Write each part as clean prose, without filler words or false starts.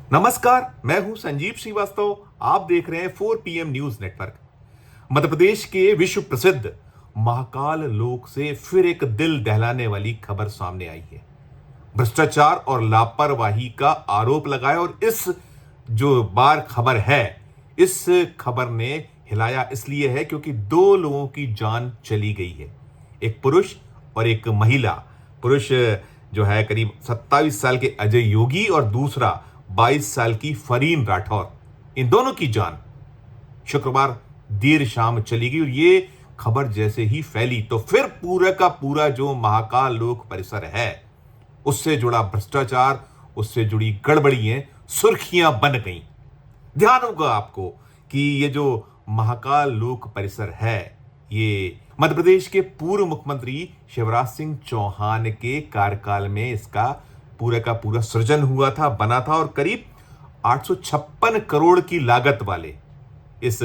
नमस्कार, मैं हूं संजीव श्रीवास्तव। आप देख रहे हैं 4 PM news network. Madhya Pradesh के विश्व प्रसिद्ध महाकाल लोक से फिर एक दिल दहलाने वाली खबर सामने आई है। भ्रष्टाचार और लापरवाही का आरोप लगाया और इस जो बार खबर है, इस खबर ने हिलाया इसलिए है क्योंकि दो लोगों की जान चली गई है, एक पुरुष और एक महिला। पुरुष जो है करीब 27 साल के अजय योगी और दूसरा 22 साल की फरीन राठौर। इन दोनों की जान शुक्रवार देर शाम चली गई और ये खबर जैसे ही फैली तो फिर पूरा का पूरा जो महाकाल लोक परिसर है, उससे जुड़ा भ्रष्टाचार, उससे जुड़ी गड़बड़ियां सुर्खियां बन गईं। ध्यान होगा आपको कि ये जो महाकाल लोक परिसर है, ये मध्य प्रदेश के पूर्व मुख्यमंत्री शिवराज सिंह चौहान के कार्यकाल में इसका पूरा का पूरा सृजन हुआ था, बना था और करीब 856 करोड़ की लागत वाले इस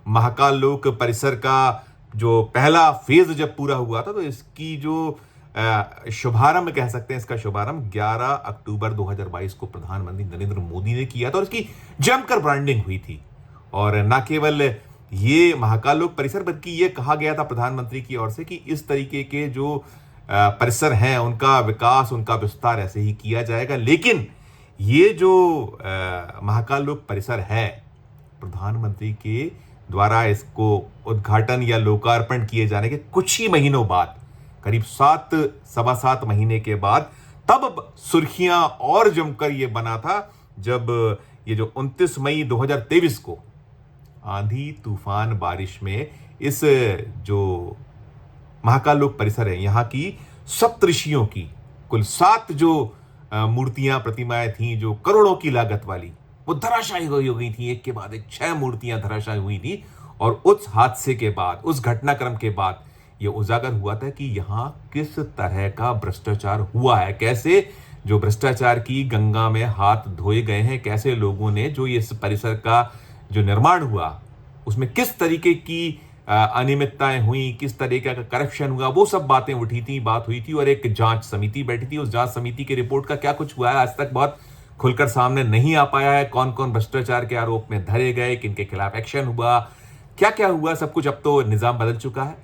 महाकाल लोक परिसर का जो पहला फेज जब पूरा हुआ था तो इसकी जो शुभारंभ कह सकते हैं, इसका शुभारंभ 11 अक्टूबर 2022 को प्रधानमंत्री नरेंद्र मोदी ने किया था और इसकी जमकर ब्रांडिंग हुई थी। और न केवल ये महाकाल लोक परिसर बल्कि ये कहा गया था प्रधानमंत्री की ओर से कि इस तरीके के जो परिसर हैं उनका विकास, उनका विस्तार ऐसे ही किया जाएगा। लेकिन ये जो महाकाल लोक परिसर है, प्रधानमंत्री के द्वारा इसको उद्घाटन या लोकार्पण किए जाने के कुछ ही महीनों बाद, करीब सवा सात महीने के बाद, तब सुर्खियां और जमकर ये बना था जब ये जो 29 मई 2023 को आंधी तूफान बारिश में इस जो महाकाल लोक परिसर है, यहाँ की सप्तऋषियों की कुल 7 जो मूर्तियां, प्रतिमाएं थीं जो करोड़ों की लागत वाली, वो धराशायी हो गई थी। एक के बाद एक 6 मूर्तियां धराशायी हुई थी। और उस हादसे के बाद, उस घटनाक्रम के बाद ये उजागर हुआ था कि यहाँ किस तरह का भ्रष्टाचार हुआ है, कैसे जो भ्रष्टाचार की गंगा में हाथ धोए गए हैं, कैसे लोगों ने जो इस परिसर का जो निर्माण हुआ उसमें किस तरीके की अनियमितताएं हुई, किस तरीके का करप्शन हुआ, वो सब बातें उठी थी, बात हुई थी और एक जांच समिति बैठी थी। उस जांच समिति की रिपोर्ट का क्या कुछ हुआ है आज तक बहुत खुलकर सामने नहीं आ पाया है। कौन कौन भ्रष्टाचार के आरोप में धरे गए, किनके खिलाफ एक्शन हुआ, क्या क्या हुआ, सब कुछ अब तो निजाम बदल चुका है।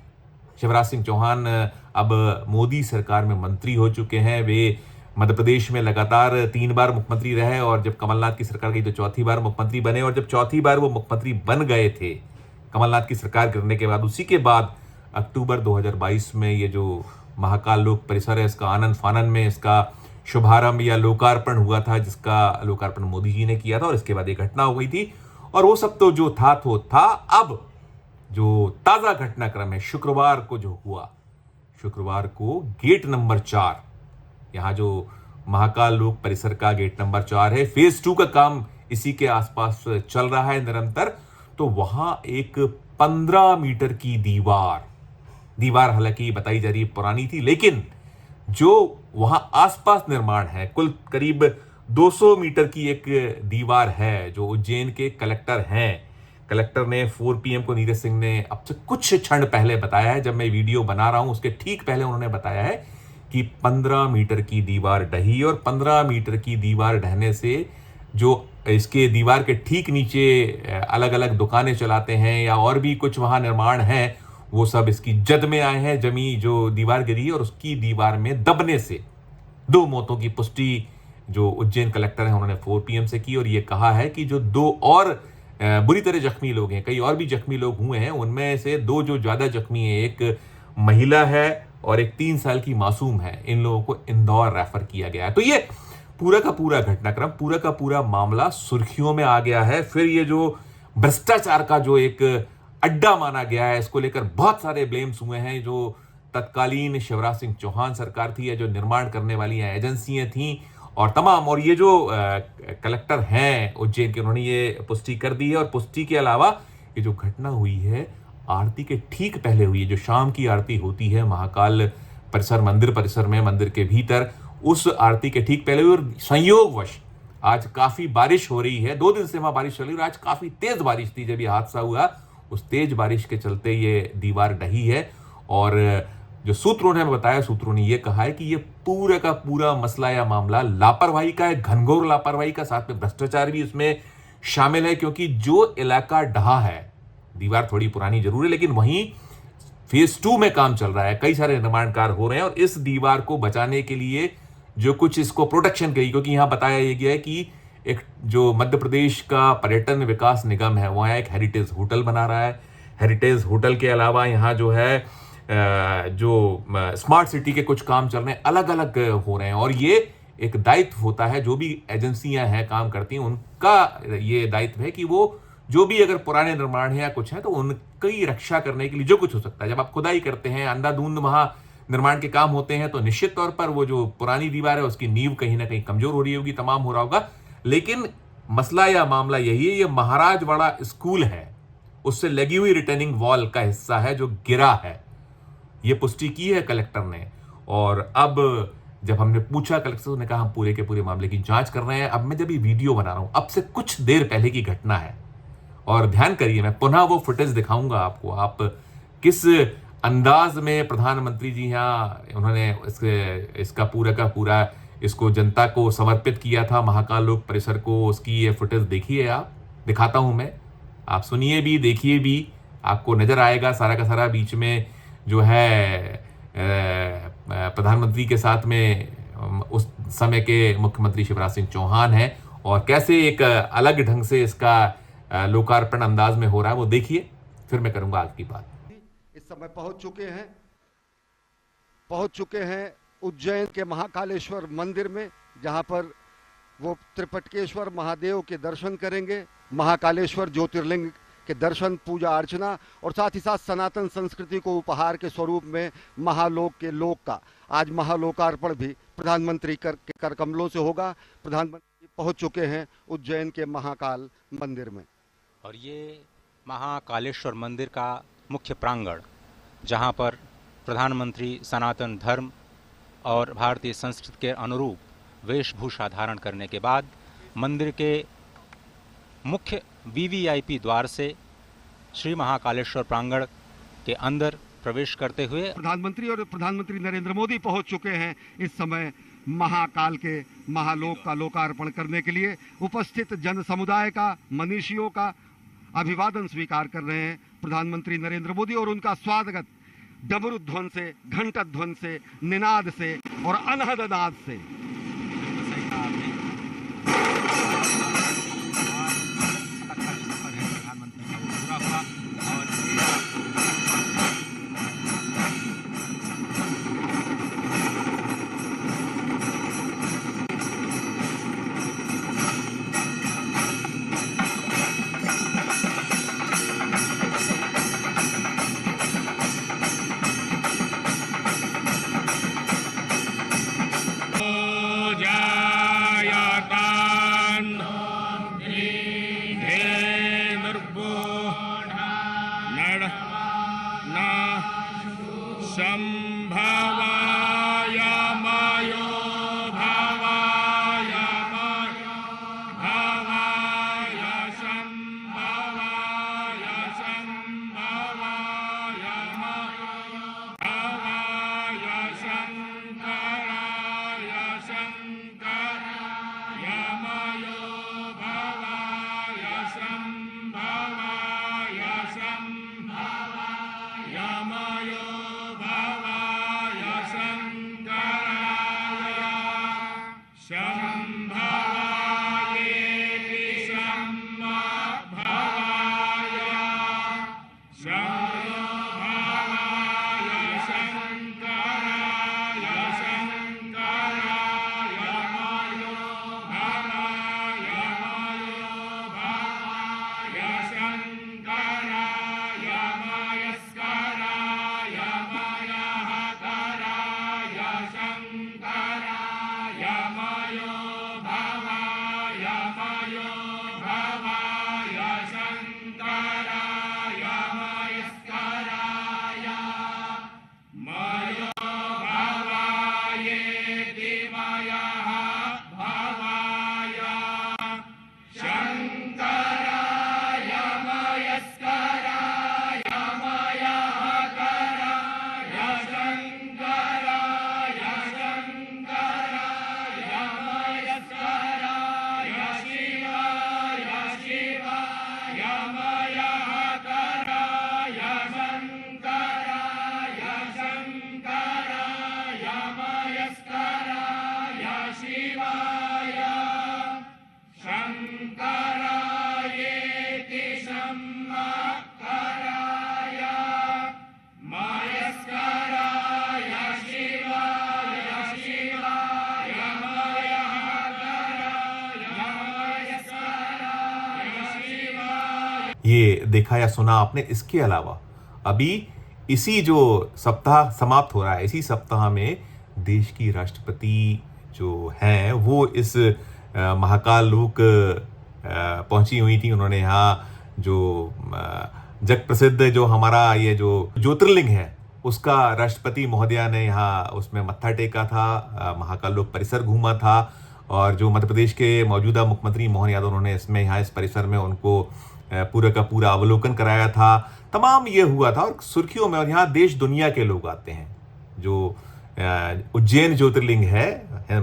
शिवराज सिंह चौहान अब मोदी सरकार में मंत्री हो चुके हैं। वे मध्य प्रदेश में लगातार 3 बार मुख्यमंत्री रहे और जब कमलनाथ की सरकार गई तो चौथी बार मुख्यमंत्री बने। और जब चौथी बार वो मुख्यमंत्री बन गए थे कमलनाथ की सरकार गिरने के बाद, उसी के बाद अक्टूबर 2022 में ये जो महाकाल लोक परिसर है, इसका आनंद फानन में इसका शुभारंभ या लोकार्पण हुआ था, जिसका लोकार्पण मोदी जी ने किया था और इसके बाद एक घटना हो गई थी। और वो सब तो जो था तो था। अब जो ताजा घटनाक्रम है शुक्रवार को जो हुआ, शुक्रवार को गेट नंबर 4, यहाँ जो महाकाल लोक परिसर का गेट नंबर 4 है, फेज 2 का काम इसी के आसपास चल रहा है निरंतर। तो वहां एक 15 मीटर की दीवार हालांकि बताई जा रही है पुरानी थी, लेकिन जो वहां आसपास निर्माण है, कुल करीब 200 मीटर की एक दीवार है जो उज्जैन के कलेक्टर हैं। कलेक्टर ने 4 PM को नीरज सिंह ने अब से कुछ क्षण पहले बताया है, जब मैं वीडियो बना रहा हूं उसके ठीक पहले उन्होंने बताया है कि 15 मीटर की दीवार ढही और 15 मीटर की दीवार ढहने से जो इसके दीवार के ठीक नीचे अलग अलग दुकानें चलाते हैं या और भी कुछ वहां निर्माण है, वो सब इसकी जद में आए हैं। जमी जो दीवार गिरी और उसकी दीवार में दबने से 2 मौतों की पुष्टि जो उज्जैन कलेक्टर है उन्होंने 4 PM से की। और ये कहा है कि जो 2 और बुरी तरह जख्मी लोग हैं, कई और भी जख्मी लोग हुए हैं, उनमें से 2 जो ज्यादा जख्मी है, एक महिला है और एक 3 साल की मासूम है। इन लोगों को इंदौर रेफर किया गया है। तो ये पूरा का पूरा घटनाक्रम, पूरा का पूरा मामला सुर्खियों में आ गया है। फिर ये जो भ्रष्टाचार का जो एक अड्डा माना गया है, इसको लेकर बहुत सारे ब्लेम्स हुए हैं। जो तत्कालीन शिवराज सिंह चौहान सरकार थी या जो निर्माण करने वाली एजेंसियां थी और तमाम, और ये जो कलेक्टर हैं उज्जैन के, उन्होंने ये पुष्टि कर दी है। और पुष्टि के अलावा ये जो घटना हुई है आरती के ठीक पहले हुई है, जो शाम की आरती होती है महाकाल परिसर, मंदिर परिसर में, मंदिर के भीतर, उस आरती के ठीक पहले हुई। और संयोगवश आज काफी बारिश हो रही है, 2 दिन से वहां बारिश चल रही है। आज काफी तेज बारिश थी जब ये हादसा हुआ, उस तेज बारिश के चलते ये दीवार ढही है। और जो सूत्रों ने हमें बताया, सूत्रों ने यह कहा है कि यह पूरा का पूरा मसला या मामला लापरवाही का है, घनघोर लापरवाही का, साथ में भ्रष्टाचार भी इसमें शामिल है। क्योंकि जो इलाका ढहा है, दीवार थोड़ी पुरानी जरूर है, लेकिन वहीं फेज 2 में काम चल रहा है, कई सारे निर्माण कार्य हो रहे हैं, और इस दीवार को बचाने के लिए जो कुछ इसको प्रोटेक्शन के लिए, क्योंकि यहां बताया गया है कि एक जो मध्य प्रदेश का पर्यटन विकास निगम है, वहां एक हेरिटेज होटल बना रहा है। हेरिटेज होटल के अलावा यहाँ जो है जो स्मार्ट सिटी के कुछ काम चल रहे हैं, अलग अलग हो रहे हैं, और ये एक दायित्व होता है, जो भी एजेंसियां हैं काम करती हैं, उनका ये दायित्व है कि वो जो भी अगर पुराने निर्माण है या कुछ है, तो उनकी रक्षा करने के लिए जो कुछ हो सकता है। जब आप खुदाई करते हैं, अंधाधुंध वहां निर्माण के काम होते हैं, तो निश्चित तौर पर वो जो पुरानी दीवार है उसकी नींव कहीं ना कहीं कमजोर हो रही होगी, तमाम हो रहा होगा। लेकिन मसला या मामला यही है, ये महाराजवाड़ा स्कूल है, उससे लगी हुई रिटर्निंग वॉल का हिस्सा है जो गिरा है। ये पुष्टि की है कलेक्टर ने, और अब जब हमने पूछा कलेक्टर ने कहा हम पूरे के पूरे मामले की जांच कर रहे हैं। अब मैं जब ये वीडियो बना रहा हूं, अब से कुछ देर पहले की घटना है, और ध्यान करिए, मैं पुनः वो फुटेज दिखाऊंगा आपको, आप किस अंदाज में प्रधानमंत्री जी यहाँ उन्होंने इसका पूरा का पूरा इसको जनता को समर्पित किया था, महाकाल लोक परिसर को। उसकी ये फुटेज देखिए, आप, दिखाता हूं मैं, आप सुनिए भी, देखिए भी, आपको नजर आएगा सारा का सारा। बीच में जो है प्रधानमंत्री के साथ में उस समय के मुख्यमंत्री शिवराज सिंह चौहान हैं, और कैसे एक अलग ढंग से इसका लोकार्पण अंदाज में हो रहा है, वो देखिए, फिर मैं करूंगा आज की बात। इस समय पहुंच चुके हैं उज्जैन के महाकालेश्वर मंदिर में, जहां पर वो त्रिपटकेश्वर महादेव के दर्शन करेंगे, महाकालेश्वर ज्योतिर्लिंग के दर्शन, पूजा अर्चना, और साथ ही साथ सनातन संस्कृति को उपहार के स्वरूप में महालोक के लोक का आज महालोकार्पण भी प्रधानमंत्री के कर कमलों से होगा। प्रधानमंत्री पहुंच चुके हैं उज्जैन के महाकाल मंदिर में, और ये महाकालेश्वर मंदिर का मुख्य प्रांगण, जहां पर प्रधानमंत्री सनातन धर्म और भारतीय संस्कृति के अनुरूप वेशभूषा धारण करने के बाद मंदिर के मुख्य वीवीआईपी द्वार से श्री महाकालेश्वर प्रांगण के अंदर प्रवेश करते हुए प्रधानमंत्री और प्रधानमंत्री नरेंद्र मोदी पहुंच चुके हैं इस समय महाकाल के महालोक का लोकार्पण करने के लिए। उपस्थित जन समुदाय का, मनीषियों का अभिवादन स्वीकार कर रहे हैं प्रधानमंत्री नरेंद्र मोदी, और उनका स्वागत डमरू ध्वन से, घंट ध्वन से, निनाद से और अनहद नाद से। ये देखा या सुना आपने। इसके अलावा अभी इसी जो सप्ताह समाप्त हो रहा है, इसी सप्ताह में देश की राष्ट्रपति जो हैं वो इस महाकाल लोक पहुंची हुई थी। उन्होंने यहाँ जो जग प्रसिद्ध जो हमारा ये जो ज्योतिर्लिंग है उसका राष्ट्रपति महोदया ने यहाँ उसमें मत्था टेका था, महाकाल लोक परिसर घूमा था, और जो मध्य प्रदेश के मौजूदा मुख्यमंत्री मोहन यादव उन्होंने इसमें यहाँ इस परिसर में उनको पूरा का पूरा अवलोकन कराया था। तमाम ये हुआ था और सुर्खियों में, और यहाँ देश दुनिया के लोग आते हैं। जो उज्जैन ज्योतिर्लिंग है,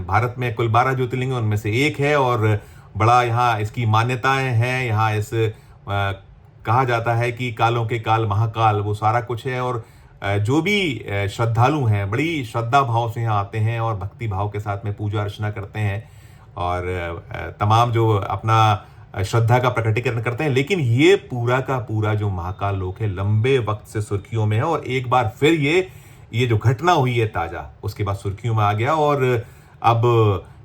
भारत में कुल 12 ज्योतिर्लिंग उनमें से एक है, और बड़ा यहाँ इसकी मान्यताएं हैं। यहाँ इस कहा जाता है कि कालों के काल महाकाल वो सारा कुछ है, और जो भी श्रद्धालु हैं बड़ी श्रद्धा भाव से यहाँ आते हैं और भक्ति भाव के साथ में पूजा अर्चना करते हैं और तमाम जो अपना श्रद्धा का प्रकटीकरण करते हैं। लेकिन ये पूरा का पूरा जो महाकाल लोक है लंबे वक्त से सुर्खियों में है, और एक बार फिर ये जो घटना हुई है ताजा, उसके बाद सुर्खियों में आ गया। और अब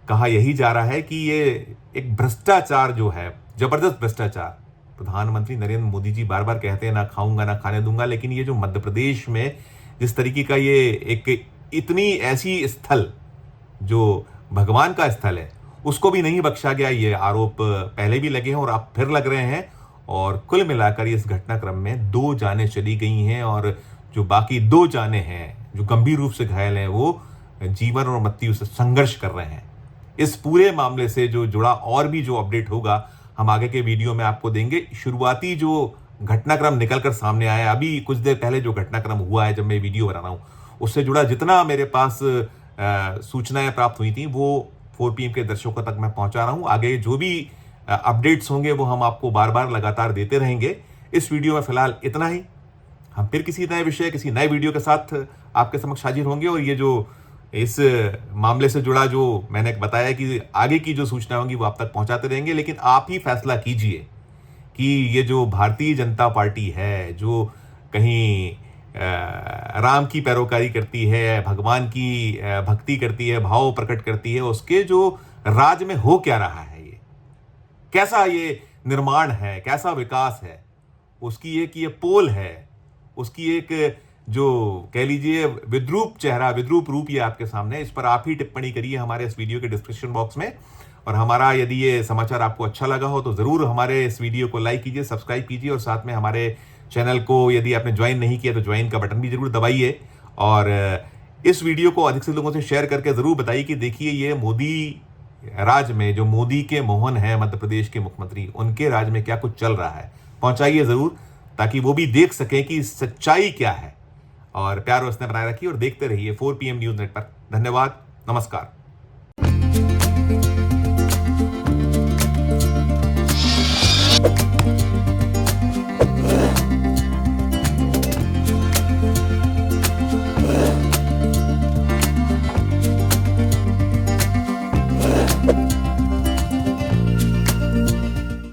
कहा यही जा रहा है कि ये एक भ्रष्टाचार जो है, जबरदस्त भ्रष्टाचार, प्रधानमंत्री नरेंद्र मोदी जी बार बार कहते हैं ना खाऊंगा ना खाने दूंगा, लेकिन ये जो मध्य प्रदेश में जिस तरीके का ये एक इतनी ऐसी स्थल जो भगवान का स्थल है उसको भी नहीं बख्शा गया। ये आरोप पहले भी लगे हैं और अब फिर लग रहे हैं, और कुल मिलाकर इस घटनाक्रम में 2 जानें चली गई हैं, और जो बाकी 2 जानें हैं जो गंभीर रूप से घायल हैं वो जीवन और मृत्यु से संघर्ष कर रहे हैं। इस पूरे मामले से जो जुड़ा और भी जो अपडेट होगा हम आगे के वीडियो में आपको देंगे। शुरुआती जो घटनाक्रम निकल कर सामने आया, अभी कुछ देर पहले जो घटनाक्रम हुआ है जब मैं वीडियो बना रहा हूँ, उससे जुड़ा जितना मेरे पास सूचनाएं प्राप्त हुई थी वो 4 PM के दर्शकों तक मैं पहुंचा रहा हूं। आगे जो भी अपडेट्स होंगे वो हम आपको बार बार लगातार देते रहेंगे। इस वीडियो में फिलहाल इतना ही। हम फिर किसी नए विषय, किसी नए वीडियो के साथ आपके समक्ष हाजिर होंगे, और ये जो इस मामले से जुड़ा जो मैंने बताया कि आगे की जो सूचना होंगी वो आप तक पहुंचाते रहेंगे। लेकिन आप ही फैसला कीजिए कि ये जो भारतीय जनता पार्टी है, जो कहीं राम की पैरोकारी करती है, भगवान की भक्ति करती है, भाव प्रकट करती है, उसके जो राज में हो क्या रहा है, ये कैसा ये निर्माण है, कैसा विकास है, उसकी एक ये पोल है, उसकी एक जो कह लीजिए विद्रूप चेहरा, विद्रूप रूप ये आपके सामने है। इस पर आप ही टिप्पणी करिए हमारे इस वीडियो के डिस्क्रिप्शन बॉक्स में। और हमारा यदि ये समाचार आपको अच्छा लगा हो तो जरूर हमारे इस वीडियो को लाइक कीजिए, सब्सक्राइब कीजिए, और साथ में हमारे चैनल को यदि आपने ज्वाइन नहीं किया तो ज्वाइन का बटन भी जरूर दबाइए। और इस वीडियो को अधिक से लोगों से शेयर करके जरूर बताइए कि देखिए ये मोदी राज में, जो मोदी के मोहन है मध्य प्रदेश के मुख्यमंत्री, उनके राज में क्या कुछ चल रहा है, पहुंचाइए जरूर, ताकि वो भी देख सकें कि सच्चाई क्या है। और प्यार उसने बनाए रखिए और देखते रहिए 4 PM न्यूज नेटवर्क। धन्यवाद, नमस्कार।